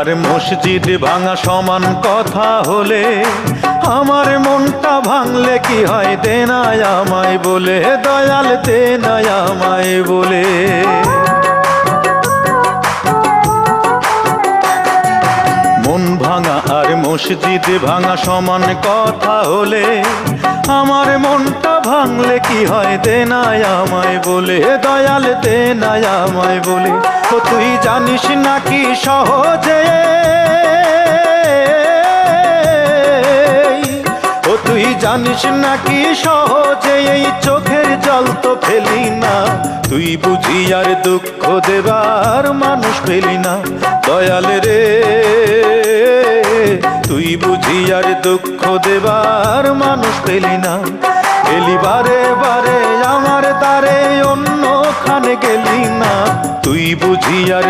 আর মসজিদ ভাঙা সমান কথা হলে আমার মনটা ভাঙলে কি হয় দেনায় আমায় বলে, দয়াল দেনায় আমায় বলে। মন ভাঙা আর মসজিদ ভাঙা সমান কথা হলে আমার মনটা ভাঙলে কি হয় দেনায় আমায় বলে, দয়াল দেনায় আমায় বলে। ও তুই জানিস নাকি সহজে, ও তুই জানিস নাকি সহজে এই চোখের জল তো ফেলি না, তুই বুঝি আর দুঃখ দেবার মানুষ পেলি না দয়াল রে, তুই বুঝি আর দুঃখ দেবার মানুষ পেলি না। এলি বারে বারে আমার দ্বারে অন্যখানে গেলি না, তুই বুঝি আর